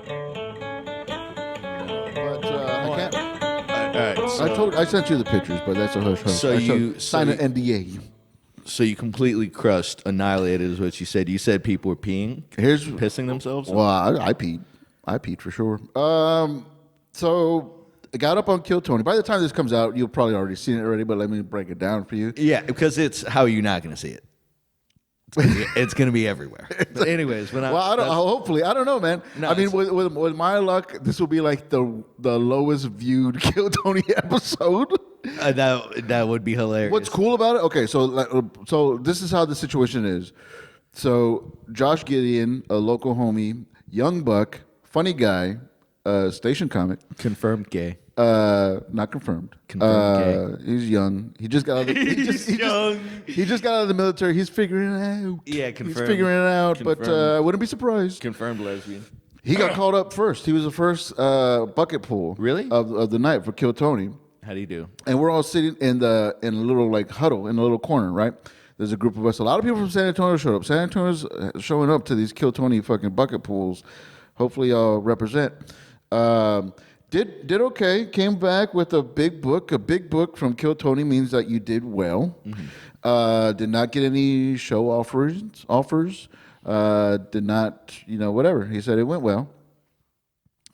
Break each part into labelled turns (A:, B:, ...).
A: But I can't.
B: All right.
A: I sent you the pictures, but that's a hush hush.
B: So you
A: sign an NDA.
B: So you completely crushed, annihilated, is what you said. You said people were pissing themselves.
A: Well, I peed. I peed for sure. So I got up on Kill Tony. By the time this comes out, you'll probably already seen it already. But let me break it down for you.
B: Yeah, because it's how are you not going to see it? It's going to be everywhere. But anyways,
A: hopefully, I don't know, man.
B: No,
A: I mean, with my luck, this will be like the lowest viewed Kill Tony episode.
B: That would be hilarious.
A: What's cool about it? Okay, so this is how the situation is. So Josh Gideon, a local homie, young buck, funny guy, station comic,
B: confirmed gay.
A: Not confirmed.
B: Confirmed gay.
A: He's young. He just got out of the, he just got out of the military. He's figuring it out.
B: Yeah, confirmed.
A: He's figuring it out,
B: confirmed.
A: but I wouldn't be surprised.
B: Confirmed lesbian.
A: He got called up first. He was the first bucket pool.
B: Really?
A: Of the night for Kill Tony.
B: How do you do?
A: And we're all sitting in a little like huddle in a little corner, right? There's a group of us. A lot of people from San Antonio showed up. San Antonio's showing up to these Kill Tony fucking bucket pools. Hopefully y'all represent. Did okay. Came back with a big book. A big book from Kill Tony means that you did well. Mm-hmm. Did not get any show offers. Did not, whatever. He said it went well.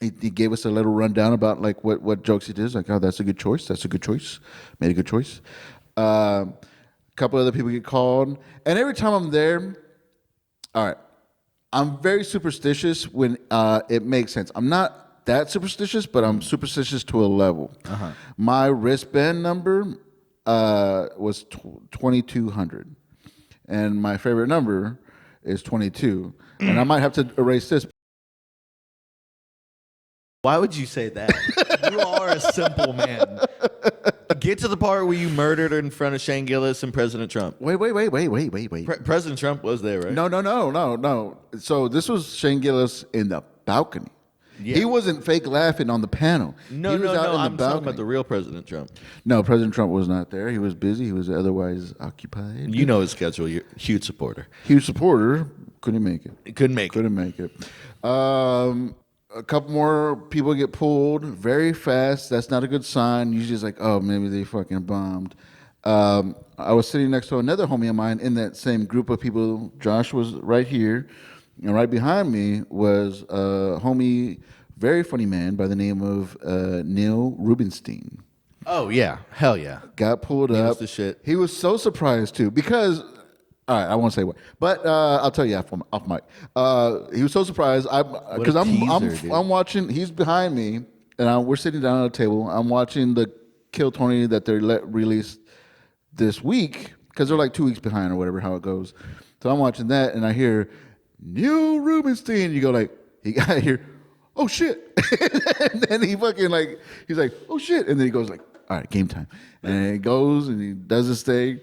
A: He gave us a little rundown about like what jokes he did. Like, oh, that's a good choice. That's a good choice. Made a good choice. A couple other people get called, and every time I'm there, all right, I'm very superstitious when it makes sense. I'm not that superstitious, but I'm superstitious to a level. Uh-huh. My wristband number was 2200, and my favorite number is 22, and I might have to erase this.
B: Why would you say that? You are a simple man. Get to the part where you murdered her in front of Shane Gillis and President Trump.
A: Wait.
B: President Trump was there, right?
A: No. So this was Shane Gillis in the balcony. Yeah. He wasn't fake laughing on the panel.
B: No. I'm talking about the real President Trump.
A: No, President Trump was not there. He was busy. He was otherwise occupied.
B: You know his schedule. You're a huge supporter.
A: Couldn't make it.
B: Couldn't make
A: it. A couple more people get pulled very fast. That's not a good sign. Usually it's like, oh, maybe they fucking bombed. I was sitting next to another homie of mine in that same group of people. Josh was right here. And right behind me was a homie, very funny man by the name of Neil Rubenstein.
B: Oh, yeah. Hell yeah.
A: Got pulled up.
B: The shit.
A: He was so surprised, too, because... All right, I won't say what, but I'll tell you off mic. He was so surprised because I'm watching. He's behind me, and we're sitting down at a table. I'm watching the Kill Tony that they released this week because they're like 2 weeks behind or whatever how it goes. So I'm watching that, and I hear Neil Rubenstein. You go like, I hear, oh shit, and then he fucking like he's like, oh shit, and then he goes like, all right, game time, and he goes and he does his thing.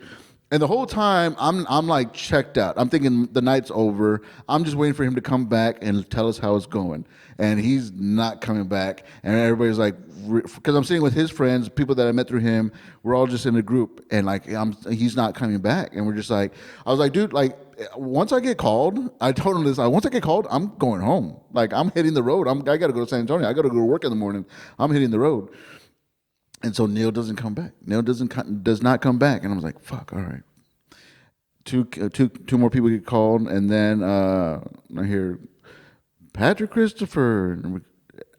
A: And the whole time, I'm like checked out. I'm thinking the night's over. I'm just waiting for him to come back and tell us how it's going. And he's not coming back. And everybody's like, because I'm sitting with his friends, people that I met through him. We're all just in a group, and like he's not coming back. And we're just like, I was like, dude, like once I get called, I told him this. Once I get called, I'm going home. Like I'm hitting the road. I got to go to San Antonio. I got to go to work in the morning. I'm hitting the road. And so Neil doesn't come back. Neil does not come back. And I was like, fuck, all right. Two more people get called, and then I hear Patrick Christopher.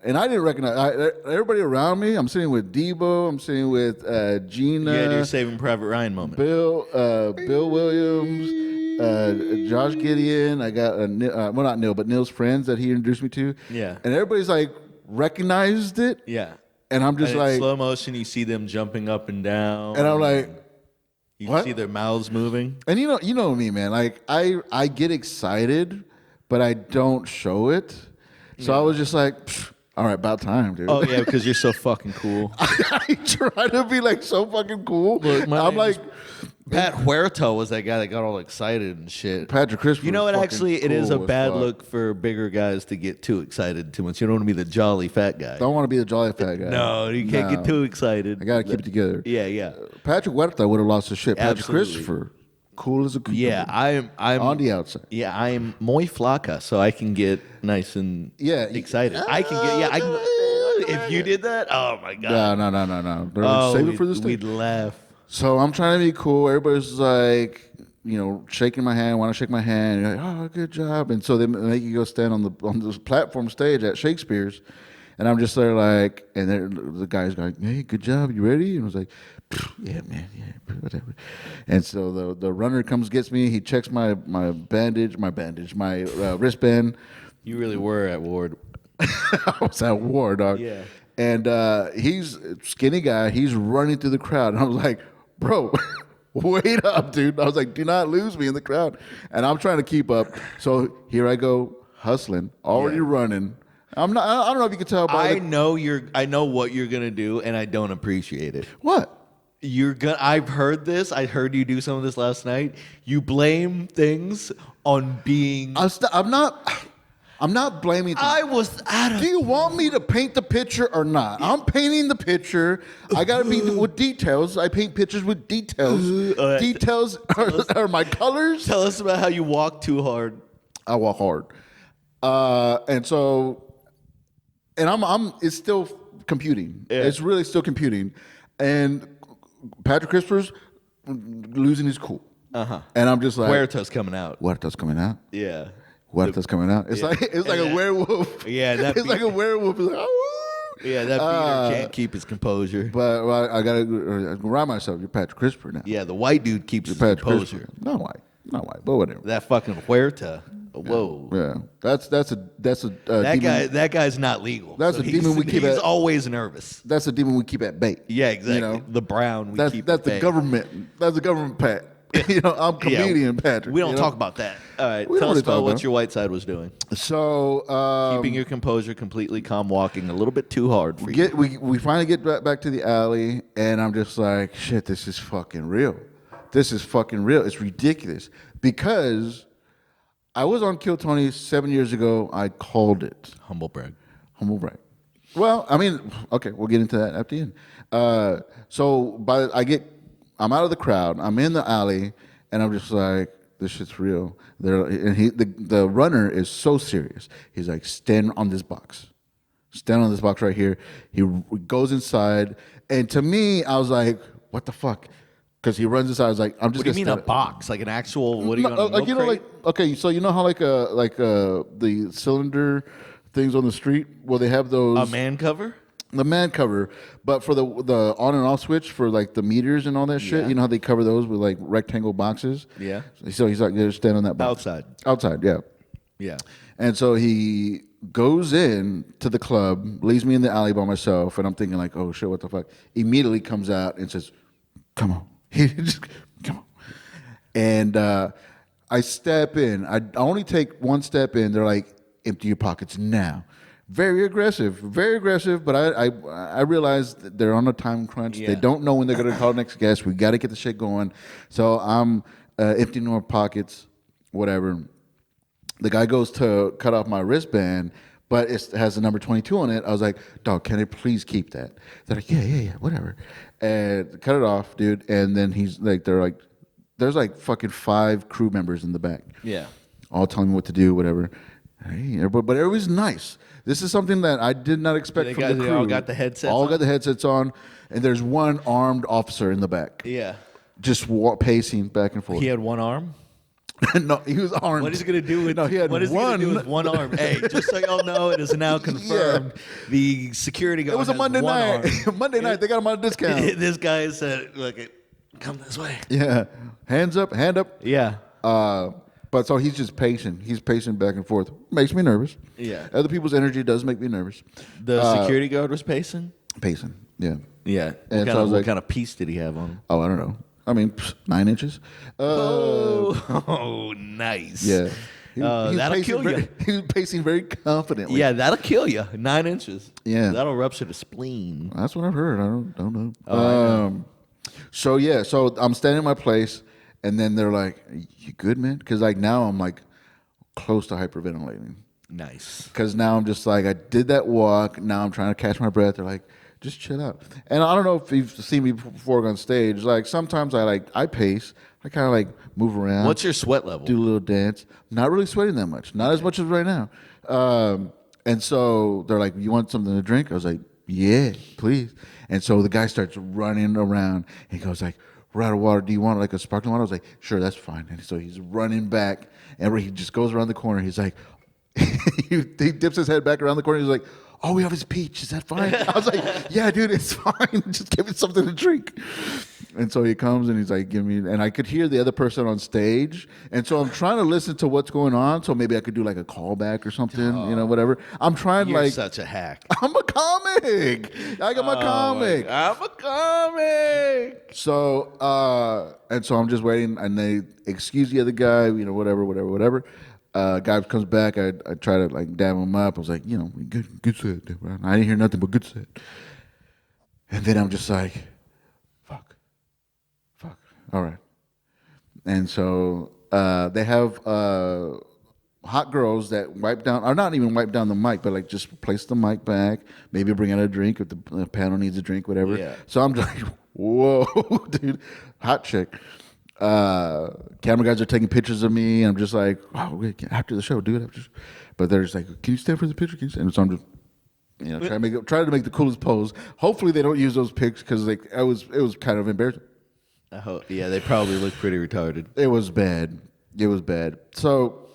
A: And I didn't recognize everybody around me. I'm sitting with Debo. I'm sitting with Gina.
B: You had your Saving Private Ryan moment.
A: Bill Williams, Josh Gideon. I got, well, not Neil, but Neil's friends that he introduced me to.
B: Yeah.
A: And everybody's like recognized it.
B: Yeah.
A: And I'm just like
B: slow motion. You see them jumping up and down.
A: And I'm like,
B: you see their mouths moving.
A: And you know me, man. Like I get excited, but I don't show it. So I was just like, all right, about time, dude.
B: Oh yeah, because you're so fucking cool.
A: I try to be like so fucking cool.
B: Look, I'm like, Pat Huerta was that guy that got all excited and shit.
A: Patrick Christopher.
B: You know what? Actually, it is a bad
A: fuck.
B: Look for bigger guys to get too excited too much. You don't want to be the jolly fat guy.
A: Don't want to be the jolly fat guy.
B: No, you can't get too excited.
A: I gotta keep it together.
B: Yeah.
A: Patrick Huerta would have lost his shit. Patrick
B: Absolutely.
A: Christopher Cool as a cucumber.
B: Yeah, I'm
A: on the outside.
B: Yeah, I'm muy flaca, so I can get nice and excited. I can get I can. If you did that, oh my god.
A: No. Save it for this thing.
B: We'd laugh.
A: So I'm trying to be cool. Everybody's like, shaking my hand, want to shake my hand. You're like, oh, good job. And so they make you go stand on the platform stage at Shakespeare's. And I'm just there like, and the guy's going, hey, good job. You ready? And I was like, yeah, man, yeah, whatever. And so the runner comes, gets me. He checks my wristband.
B: You really were at Ward.
A: I was at war, dog.
B: Yeah.
A: And he's a skinny guy. He's running through the crowd. And I was like, bro, wait up, dude. I was like, do not lose me in the crowd. And I'm trying to keep up. So here I go, hustling, already running. I don't know if you can tell.
B: I know what you're gonna do, and I don't appreciate it.
A: What?
B: I've heard this. I heard you do some of this last night. You blame things on being.
A: I'm not blaming.
B: I was out of.
A: Do you want me to paint the picture or not? I'm painting the picture. I gotta be with details. I paint pictures with details. Details are my colors.
B: Tell us about how you walk too hard.
A: I walk hard, and so. And I'm. It's still computing. Yeah. It's really still computing, and Patrick Christopher's losing his cool. And I'm just like,
B: Huerta's coming out.
A: Huerta's coming out.
B: Yeah.
A: Huerta's coming out. It's like a werewolf.
B: Yeah,
A: it's like a werewolf. It's like, oh.
B: Yeah, that beater can't keep his composure.
A: But I gotta remind myself, you're Patrick Christopher now.
B: Yeah, the white dude keeps his composure.
A: Not white, but whatever.
B: That fucking Huerta. Whoa.
A: Yeah. That's a
B: that
A: demon.
B: guy. That guy's not legal.
A: That's a demon we keep.
B: He's always nervous.
A: That's a demon we keep at bay.
B: Yeah, exactly. The brown we keep.
A: That's the government. That's the government Pat. I'm comedian Patrick.
B: We don't talk about that. All right. Tell us about what your white side was doing.
A: So
B: keeping your composure, completely calm, walking a little bit too hard for you.
A: We finally get back to the alley, and I'm just like, shit, this is fucking real. This is fucking real. It's ridiculous because. I was on Kill Tony 7 years ago. I called it.
B: Humble brag.
A: Well, I mean, okay, we'll get into that at the end. I'm out of the crowd. I'm in the alley, and I'm just like, this shit's real. The runner is so serious. He's like, stand on this box. Stand on this box right here. He goes inside, and to me, I was like, what the fuck? Because he runs inside, I was like, I'm just.
B: What do you mean a box? Like an actual? What are you
A: going so you know how the cylinder things on the street? Well, they have those.
B: A man cover.
A: The man cover, but for the on and off switch for like the meters and all that shit. You know how they cover those with like rectangle boxes.
B: Yeah.
A: So he's like, just stand on that box. Outside, yeah.
B: Yeah.
A: And so he goes in to the club, leaves me in the alley by myself, and I'm thinking like, oh shit, what the fuck? Immediately comes out and says, "Come on." Just, come on. And I step in. I only take one step in. They're like, empty your pockets now. Very aggressive, but I realize that they're on a time crunch. Yeah. They don't know when they're going to call the next guest. We got to get the shit going. So I'm emptying my pockets, whatever. The guy goes to cut off my wristband, but it has the number 22 on it. I was like, dog, can I please keep that? They're like, yeah, whatever. And cut it off, dude. And then there's like fucking 5 crew members in the back.
B: Yeah.
A: All telling me what to do, whatever. Hey, but everybody's nice. This is something that I did not expect from the crew.
B: They all got the headsets
A: got the headsets on. And there's one armed officer in the back.
B: Yeah.
A: Just pacing back and forth.
B: He had one arm?
A: No, he was armed.
B: What is he going to do with?
A: No, he had
B: what is
A: one.
B: He gonna do with one arm? Hey, just so y'all know, it is now confirmed. Yeah. The security guard.
A: It was a Monday night. Monday night, they got him on a discount.
B: This guy said, "Look, come this way."
A: Yeah, hand up.
B: Yeah.
A: But so he's just pacing. He's pacing back and forth. Makes me nervous.
B: Yeah.
A: Other people's energy does make me nervous.
B: The security guard was pacing.
A: Pacing. Yeah.
B: Yeah.
A: And
B: what kind of piece did he have on him?
A: Oh, I don't know. I mean, 9 inches.
B: Nice.
A: Yeah.
B: That'll kill you.
A: He was pacing very confidently.
B: Yeah, that'll kill you. 9 inches.
A: Yeah.
B: That'll rupture the spleen.
A: That's what I've heard. I don't know.
B: I know.
A: So I'm standing in my place, and then they're like, "You good, man?" Because like now I'm like close to hyperventilating.
B: Nice.
A: Because now I'm just like, I did that walk. Now I'm trying to catch my breath. They're like, just chill out. And I don't know if you've seen me before on stage. Like sometimes I pace. I kind of like move around.
B: What's your sweat level?
A: Do a little dance. Not really sweating that much. Not as much as right now. And so they're like, "You want something to drink?" I was like, "Yeah, please." And so the guy starts running around. And he goes like, "We're out of water. Do you want like a sparkling water?" I was like, "Sure, that's fine." And so he's running back, and he just goes around the corner. He's like, he dips his head back around the corner. He's like, "All we have is peach. Is that fine?" I was like, "Yeah, dude, it's fine. Just give me something to drink." And so he comes and he's like, "Give me," and I could hear the other person on stage. And so I'm trying to listen to what's going on. So maybe I could do like a callback or something, whatever. I'm trying
B: You're
A: like,
B: such a hack.
A: I'm a comic. I got my comic.
B: I'm a comic.
A: So, and so I'm just waiting, and they excuse the other guy, whatever. Guy comes back. I try to like dab him up. I was like, good set. I didn't hear nothing but good set. And then I'm just like, fuck. All right. And so they have hot girls that wipe down, or not even wipe down the mic, but like just place the mic back, maybe bring out a drink if the panel needs a drink, whatever.
B: Yeah.
A: So I'm like, whoa, dude, hot chick. Camera guys are taking pictures of me, and I'm just like, "Oh, wait, after the show, dude." But they're just like, "Can you stand for the picture?" And so I'm just, trying to make the coolest pose. Hopefully, they don't use those pics because like it was kind of embarrassing.
B: Yeah, they probably look pretty retarded.
A: It was bad. So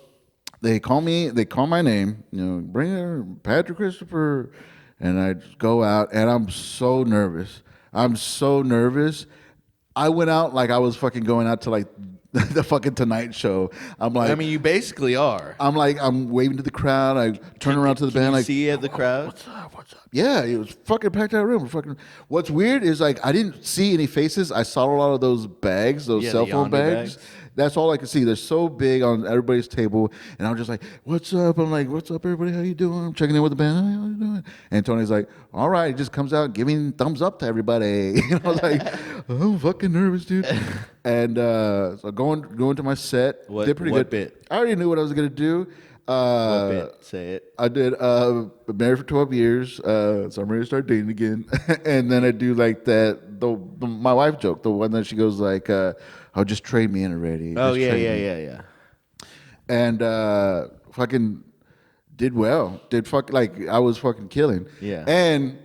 A: they call my name, bring her, Patrick Christopher, and I just go out, and I'm so nervous. I went out like I was fucking going out to like the fucking Tonight Show. I'm like,
B: I mean, you basically are.
A: I'm waving to the crowd. I turn around to the band, like,
B: see the crowd.
A: What's up? Yeah, it was fucking packed out room. What's weird is like I didn't see any faces. I saw a lot of those bags, those cell phone bags. That's all I could see. They're so big on everybody's table, and I'm just like, "What's up?" I'm like, "What's up, everybody? How you doing?" I'm checking in with the band. How you doing? And Tony's like, "All right." He just comes out giving thumbs up to everybody. I was like, "Oh, I'm fucking nervous, dude." And so going to my set. Did pretty good.
B: Bit?
A: I already knew what I was gonna do.
B: What bit? Say it.
A: I did married for 12 years, so I'm ready to start dating again. And then I do like the my wife joke, the one that she goes like, "Oh, just trade me in already."
B: Oh
A: Just trade me." And fucking did well. I was fucking killing.
B: Yeah.
A: And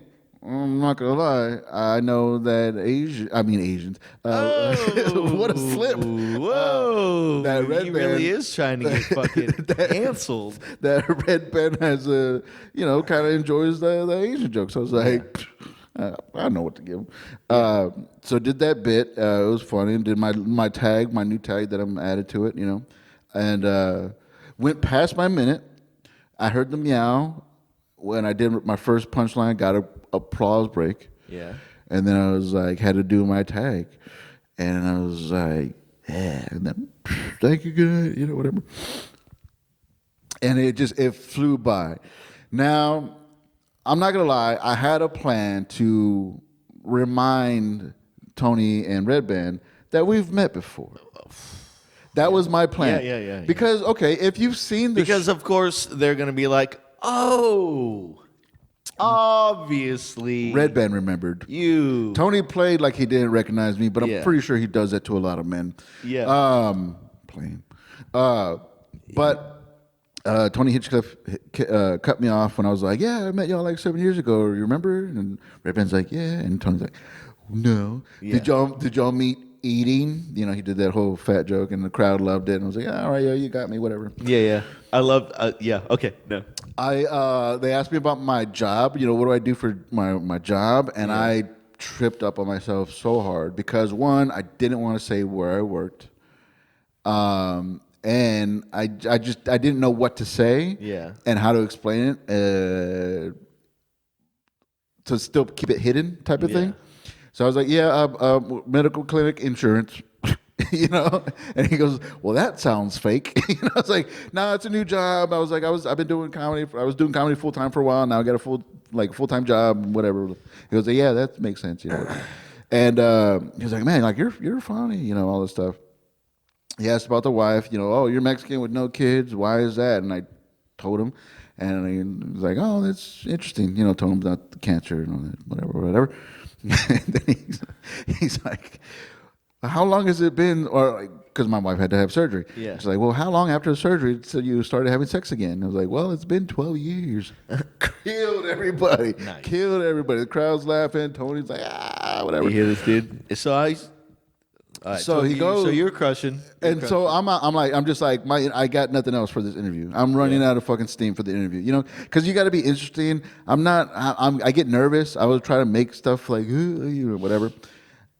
A: I'm not gonna lie, I know that Asians. What a slip!
B: Whoa!
A: That red
B: he
A: band
B: really is trying to get fucking canceled.
A: That red band has kind of enjoys the Asian jokes. I was like, I know what to give him. So did that bit. It was funny. And did my new tag that I'm added to it. And went past my minute. I heard the meow when I did my first punchline. Got a applause break.
B: Yeah.
A: And then I was like, had to do my tag, and I was like, yeah, and then thank you, good, whatever. And it flew by. Now, I'm not gonna lie, I had a plan to remind Tony and Red Band that we've met before. That was my plan.
B: Yeah.
A: Because if you've seen
B: because of course they're gonna be like, oh. Obviously,
A: Red Band remembered.
B: Tony
A: played like he didn't recognize me, but I'm pretty sure he does that to a lot of men.
B: Yeah.
A: Playing. But Tony Hitchcliffe cut me off when I was like, "Yeah, I met y'all like 7 years ago. You remember?" And Red Band's like, "Yeah," and Tony's like, "No." Yeah. Did y'all meet eating? He did that whole fat joke, and the crowd loved it. And I was like, "All right, yo, you got me, whatever."
B: Yeah. I love. Okay. No.
A: They asked me about my job. What do I do for my job? And I tripped up on myself so hard because one, I didn't want to say where I worked, and I didn't know what to say.
B: Yeah.
A: And how to explain it to still keep it hidden, type of thing. So I was like, medical clinic insurance. And he goes, "Well, that sounds fake." I was like, "No, it's a new job." I was like, I've been doing comedy. I was doing comedy full time for a while. Now I got a full-time job, whatever. He goes, "Yeah, that makes sense." And he was like, "Man, like you're funny," all this stuff. He asked about the wife. "Oh, you're Mexican with no kids. Why is that?" And I told him, and he was like, "Oh, that's interesting." Told him about the cancer and all that, whatever. And then he's like, how long has it been? Or because my wife had to have surgery.
B: Yeah.
A: She's like, well, how long after the surgery till you started having sex again? I was like, well, it's been 12 years. Killed everybody.
B: Nice.
A: Killed everybody. The crowd's laughing. Tony's like, whatever.
B: You hear this, dude? So all right,
A: So he goes.
B: So you're crushing.
A: So I'm just like, I got nothing else for this interview. I'm running out of fucking steam for the interview, because you got to be interesting. I get nervous. I was trying to make stuff like, whatever.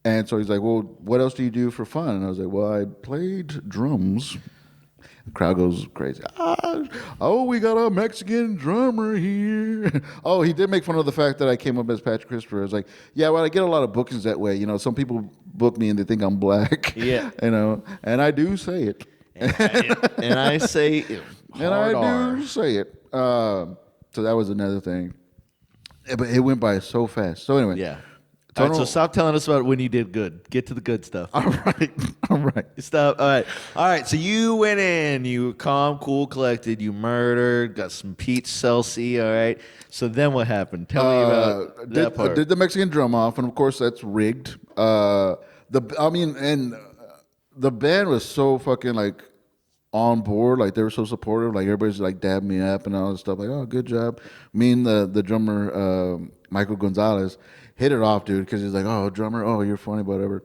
A: And so he's like, well, what else do you do for fun? And I was like, well, I played drums. The crowd goes crazy. We got a Mexican drummer here. Oh, he did make fun of the fact that I came up as Patrick Christopher. I was like, yeah, well, I get a lot of bookings that way. Some people book me and they think I'm black.
B: Yeah.
A: And I do say it.
B: And I say it.
A: And I do say it. So that was another thing. But it went by so fast. So anyway.
B: Yeah. All right, so stop telling us about when you did good. Get to the good stuff.
A: All right.
B: Stop. All right. So you went in. You were calm, cool, collected. You murdered. Got some Pete Celsi. All right. So then what happened? Tell me about that part.
A: Did the Mexican drum off, and of course that's rigged. The band was so fucking like on board, like they were so supportive. Like everybody's like dabbing me up and all this stuff. Like, oh, good job. Me and the drummer Michael Gonzalez hit it off, dude, because he's like, oh, drummer, oh, you're funny, whatever.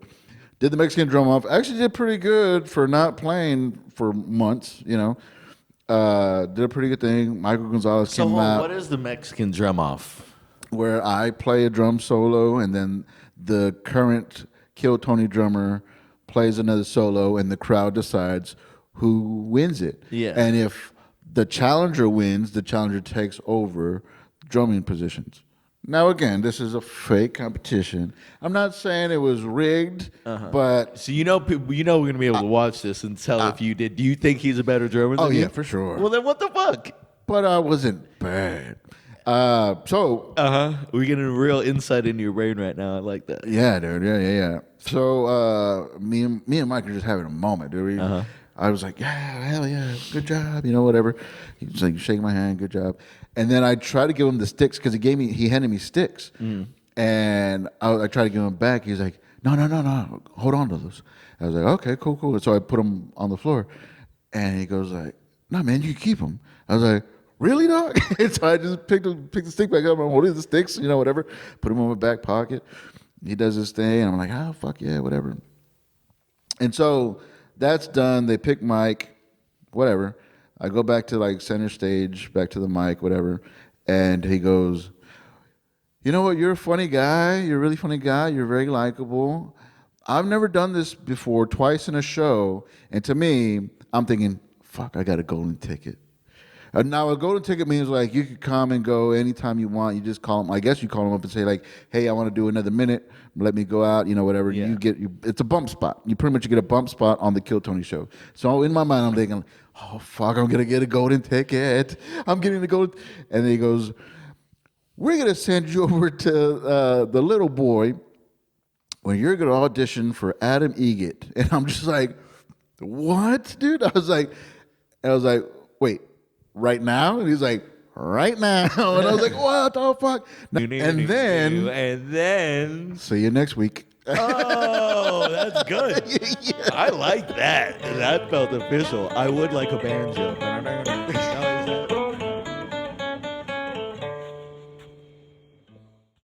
A: Did the Mexican drum off. Actually did pretty good for not playing for months, Did a pretty good thing. Michael Gonzalez came out.
B: What is the Mexican drum off?
A: Where I play a drum solo, and then the current Kill Tony drummer plays another solo, and the crowd decides who wins it.
B: Yeah.
A: And if the challenger wins, the challenger takes over drumming positions. Now, again, this is a fake competition. I'm not saying it was rigged, but...
B: So we're going to be able to watch this and tell if you did. Do you think he's a better drummer than you?
A: Oh, yeah, for sure.
B: Well, then what the fuck?
A: But I wasn't bad.
B: We're getting a real insight into your brain right now. I like that.
A: Yeah, dude. Yeah. So me and Mike are just having a moment, dude. I was like, yeah, hell yeah, good job, whatever. He's like shaking my hand, good job. And then I tried to give him the sticks because he handed me sticks. And I tried to give him back. He's like, no, hold on to those. I was like, okay, cool. So I put them on the floor. And he goes like, no, man, you keep them. I was like, really, dog? And so I just picked the stick back up. I'm holding the sticks, whatever. Put them in my back pocket. He does his thing. And I'm like, oh, fuck yeah, whatever. And so that's done. They pick Mike, whatever. I go back to like center stage, back to the mic, whatever. And he goes, you know what? You're a funny guy. You're a really funny guy. You're very likable. I've never done this before, twice in a show. And to me, I'm thinking, fuck, I got a golden ticket. Now, a golden ticket means like you can come and go anytime you want. You just call them. I guess you call them up and say like, "Hey, I want to do another minute. Let me go out." Whatever.
B: Yeah.
A: It's a bump spot. You pretty much get a bump spot on the Kill Tony show. So in my mind, I'm thinking, "Oh fuck, I'm gonna get a golden ticket. I'm getting the golden." And then he goes, "We're gonna send you over to the little boy when you're gonna audition for Adam Egget." And I'm just like, "What, dude?" I was like, "Wait. Right now?" And he's like, right now. And I was like, what the fuck? And then see you next week.
B: Oh, that's good. Yeah. I like that. That felt official. I would like a banjo.